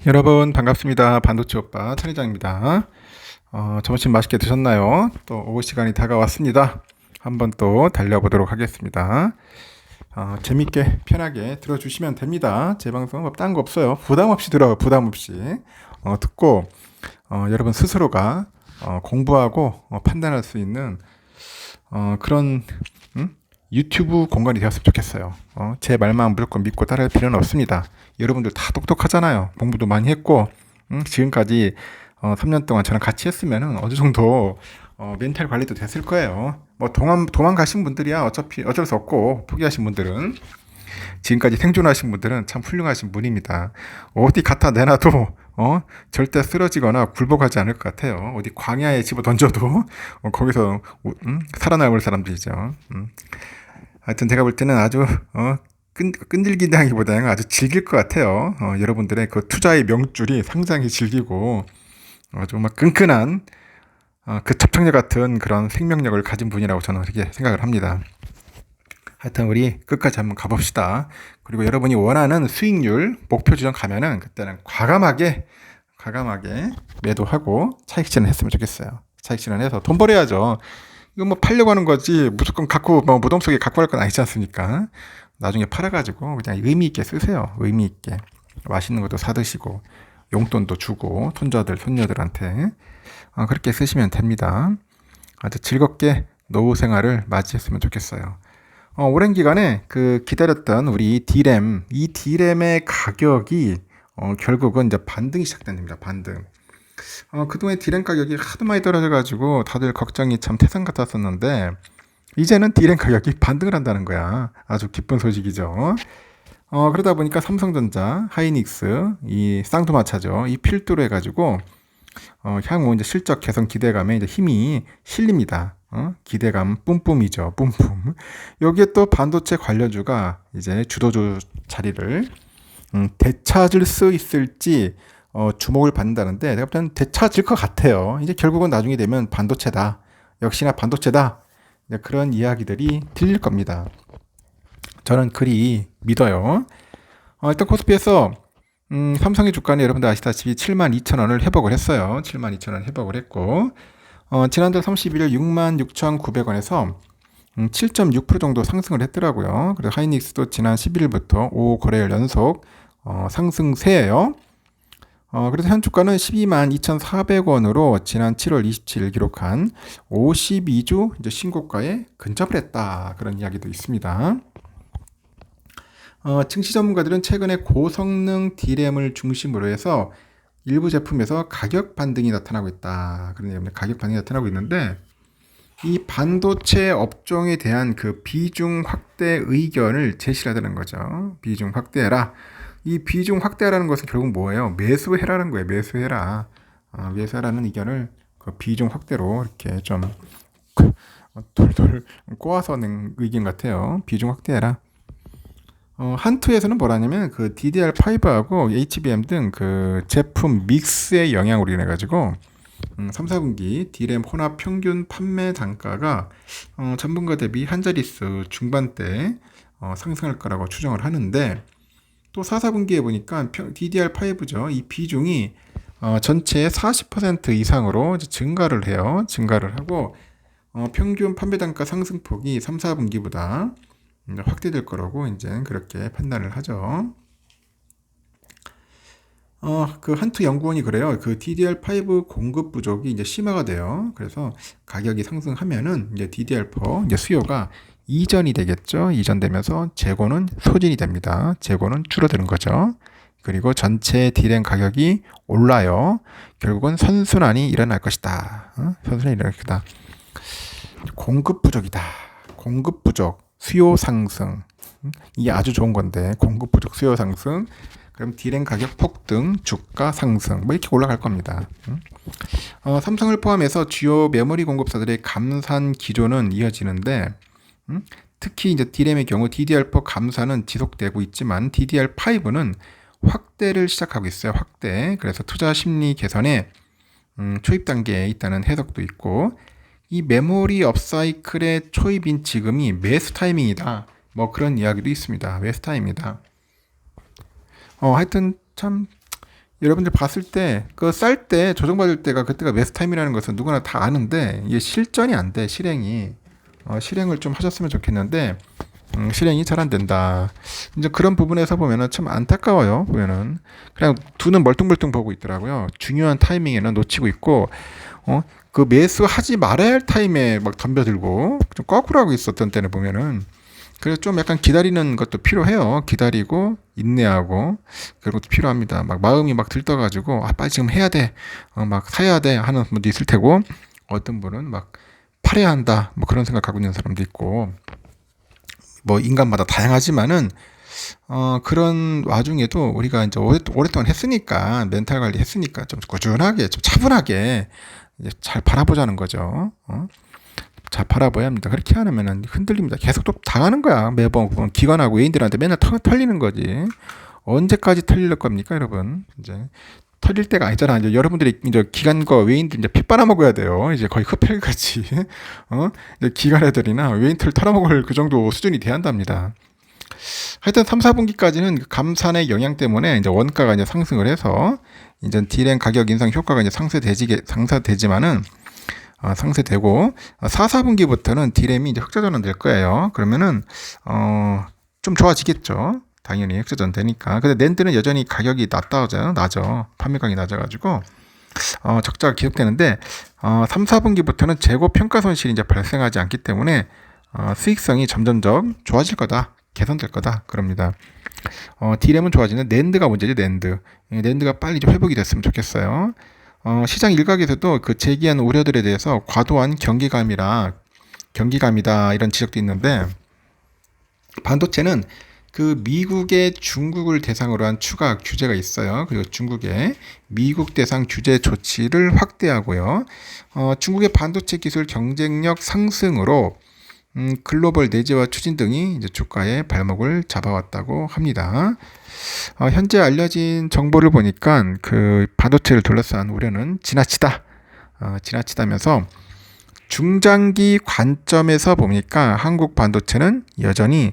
여러분 반갑습니다. 반도체 오빠 천회장입니다. 점심 맛있게 드셨나요? 또 오후 시간이 다가왔습니다. 한번 또 달려보도록 하겠습니다. 재밌게 편하게 들어주시면 됩니다. 제 방송은 뭐 딴 거 없어요. 부담 없이 들어요. 부담 없이 듣고 여러분 스스로가 공부하고 판단할 수 있는 그런 유튜브 공간이 되었으면 좋겠어요. 제 말만 무조건 믿고 따를 필요는 없습니다. 여러분들 다 똑똑하잖아요. 공부도 많이 했고, 지금까지 3년 동안 저랑 같이 했으면 어느 정도 멘탈 관리도 됐을 거예요. 뭐 도망가신 분들이야 어차피 어쩔 수 없고, 포기하신 분들은, 지금까지 생존하신 분들은 참 훌륭하신 분입니다. 어디 갖다 내놔도 절대 쓰러지거나 굴복하지 않을 것 같아요. 어디 광야에 집어 던져도 거기서 살아남을 사람들이죠. 하여튼 제가 볼 때는 아주 끈질긴다기보다는 아주 즐길 것 같아요. 여러분들의 그 투자의 명줄이 상당히 즐기고 정말 끈끈한 그 접착력 같은 그런 생명력을 가진 분이라고 저는 그렇게 생각을 합니다. 하여튼 우리 끝까지 한번 가봅시다. 그리고 여러분이 원하는 수익률 목표 지점 가면은 그때는 과감하게 매도하고 차익 실현했으면 좋겠어요. 차익 실현해서 돈 벌어야죠. 이거 뭐 팔려고 하는 거지 무조건 갖고 뭐 무덤 속에 갖고 갈 건 아니지 않습니까? 나중에 팔아가지고 그냥 의미 있게 쓰세요. 의미 있게 맛있는 것도 사 드시고 용돈도 주고 손자들 손녀들한테 그렇게 쓰시면 됩니다. 아주 즐겁게 노후 생활을 맞이했으면 좋겠어요. 오랜 기간에 그 기다렸던 우리 D램, 이 D램의 가격이 결국은 이제 반등이 시작됩니다. 반등. 그동안 D램 가격이 하도 많이 떨어져가지고 다들 걱정이 참 태산 같았었는데 이제는 D램 가격이 반등을 한다는 거야. 아주 기쁜 소식이죠. 그러다 보니까 삼성전자, 하이닉스, 이 쌍두마차죠. 이 필두로 해가지고 향후 이제 실적 개선 기대감에 이제 힘이 실립니다. 기대감 뿜뿜이죠. 뿜뿜. 여기에 또 반도체 관련주가 이제 주도주 자리를 되찾을 수 있을지 주목을 받는다는데 내가 볼 때는 되찾을 것 같아요. 이제 결국은 나중에 되면 반도체다. 역시나 반도체다. 그런 이야기들이 들릴 겁니다. 저는 그리 믿어요. 일단 코스피에서 삼성의 주가는 여러분들 아시다시피 72,000원을 회복을 했어요. 72,000원 회복을 했고 지난달 31일 66,900원에서 7.6% 정도 상승을 했더라고요. 그리고 하이닉스도 지난 11일부터 5거래일 연속 상승세예요. 그래서 현 주가는 122,400원으로 지난 7월 27일 기록한 52주 이제 신고가에 근접을 했다. 그런 이야기도 있습니다. 증시 전문가들은 최근에 고성능 D램을 중심으로 해서 일부 제품에서 가격 반등이 나타나고 있다. 그런 얘기입니다. 가격 반등이 나타나고 있는데 이 반도체 업종에 대한 그 비중 확대 의견을 제시하다는 거죠. 비중 확대해라. 이 비중 확대하라는 것은 결국 뭐예요? 매수해라는 거예요. 매수해라. 매수하라는 의견을 그 비중 확대로 이렇게 좀 돌돌 꼬아서 낸 의견 같아요. 비중 확대해라. 한투에서는 뭐라냐면 그 DDR5하고 HBM 등 그 제품 믹스의 영향으로 인해 가지고 3, 4분기 D램 혼합 평균 판매 단가가 전분기 대비 한 자릿수 중반대 상승할 거라고 추정을 하는데 또 4, 4분기에 보니까 DDR5죠. 이 비중이 전체의 40% 이상으로 증가를 해요. 증가를 하고 평균 판매 단가 상승폭이 3, 4분기보다 확대될 거라고 이제 그렇게 판단을 하죠. 그 한투 연구원이 그래요. 그 DDR5 공급 부족이 이제 심화가 돼요. 그래서 가격이 상승하면은 이제 DDR4 이제 수요가 이전이 되겠죠. 이전되면서 재고는 소진이 됩니다. 재고는 줄어드는 거죠. 그리고 전체 D램 가격이 올라요. 결국은 선순환이 일어날 것이다. 선순환이 일어날 것이다. 공급 부족이다. 공급 부족. 수요 상승. 이게 아주 좋은 건데 공급 부족 수요 상승. 그럼 D램 가격 폭등, 주가 상승 뭐 이렇게 올라갈 겁니다. 삼성을 포함해서 주요 메모리 공급사들의 감산 기조는 이어지는데 특히 이제 D램의 경우 DDR4 감산은 지속되고 있지만 DDR5는 확대를 시작하고 있어요. 확대. 그래서 투자 심리 개선에 초입 단계에 있다는 해석도 있고 이 메모리 업사이클의 초입인 지금이 매수 타이밍이다. 뭐 그런 이야기도 있습니다. 매수 타임이다. 하여튼 참 여러분들 봤을 때 그 쌀 때 조정받을 때가 그때가 메스 타임이라는 것은 누구나 다 아는데 이게 실전이 안 돼. 실행이 실행을 좀 하셨으면 좋겠는데 실행이 잘 안 된다. 이제 그런 부분에서 보면은 참 안타까워요. 보면은 그냥 두 눈 멀뚱멀뚱 보고 있더라고요. 중요한 타이밍에는 놓치고 있고 그 매수하지 말아야 할 타임에 막 덤벼들고 좀 거꾸로 하고 있었던 때는 보면은 그래서 좀 약간 기다리는 것도 필요해요. 기다리고 인내하고 그런 것도 필요합니다. 막 마음이 막 들떠가지고 빨리 지금 해야 돼, 막 사야 돼 하는 분도 있을 테고 어떤 분은 막 팔아야 한다 뭐 그런 생각하고 있는 사람도 있고 뭐 인간마다 다양하지만은 그런 와중에도 우리가 이제 오랫동안 했으니까 멘탈 관리 했으니까 좀 꾸준하게 좀 차분하게 이제 잘 바라보자는 거죠. 잘 바라봐야 합니다. 그렇게 안 하면은 흔들립니다. 계속 또 당하는 거야. 매번 기관하고 외인들한테 맨날 털리는 거지. 언제까지 털릴 겁니까, 여러분? 이제 털릴 때가 아니잖아. 이제 여러분들이 이제 기관과 외인들 이제 피 빨아먹어야 돼요. 이제 거의 흡혈같이 이제 기관 애들이나 외인 털 털어먹을 그 정도 수준이 돼야 한답니다. 하여튼 3, 4분기까지는 감산의 영향 때문에 이제 원가가 이제 상승을 해서 이제 디램 가격 인상 효과가 이제 상쇄되지만은 상쇄되고 4, 4분기부터는 디램이 이제 흑자 전환 될 거예요. 그러면은 좀 좋아지겠죠. 당연히 흑자 전환 되니까. 근데 낸드는 여전히 가격이 낮죠. 판매가격이 낮아가지고 적자가 계속되는데 3, 4분기부터는 재고 평가 손실이 이제 발생하지 않기 때문에 수익성이 점점점 좋아질 거다. 개선될 거다. 그럽니다. 디램은 좋아지는 낸드가 문제지. 낸드가 빨리 좀 회복이 됐으면 좋겠어요. 시장 일각에서도 그 제기한 우려들에 대해서 과도한 경기감이다 이런 지적도 있는데 반도체는 그 미국의 중국을 대상으로 한 추가 규제가 있어요. 그리고 중국의 미국 대상 규제 조치를 확대하고요. 중국의 반도체 기술 경쟁력 상승으로 글로벌 내재화 추진 등이 이제 주가의 발목을 잡아왔다고 합니다. 현재 알려진 정보를 보니까 그 반도체를 둘러싼 우려는 지나치다면서 중장기 관점에서 보니까 한국 반도체는 여전히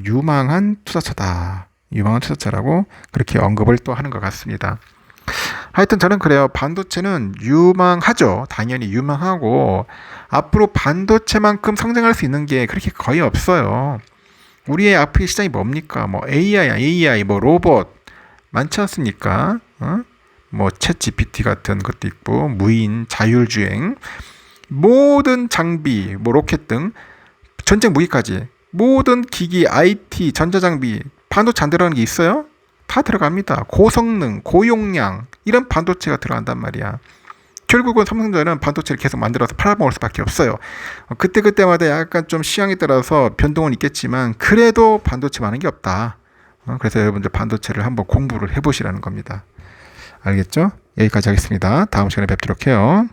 유망한 투자처라고 그렇게 언급을 또 하는 것 같습니다. 하여튼 저는 그래요. 반도체는 유망하죠. 당연히 유망하고 앞으로 반도체만큼 성장할 수 있는 게 그렇게 거의 없어요. 우리의 앞의 시장이 뭡니까? 뭐 AI, 뭐 로봇 많지 않습니까? 뭐 챗 GPT 같은 것도 있고 무인, 자율주행, 모든 장비, 뭐 로켓 등 전쟁 무기까지 모든 기기, IT, 전자장비 반도체 안 들어가는 게 있어요? 다 들어갑니다. 고성능, 고용량 이런 반도체가 들어간단 말이야. 결국은 삼성전자는 반도체를 계속 만들어서 팔아먹을 수밖에 없어요. 그때마다 약간 좀 시향에 따라서 변동은 있겠지만 그래도 반도체 많은 게 없다. 그래서 여러분들 반도체를 한번 공부를 해보시라는 겁니다. 알겠죠? 여기까지 하겠습니다. 다음 시간에 뵙도록 해요.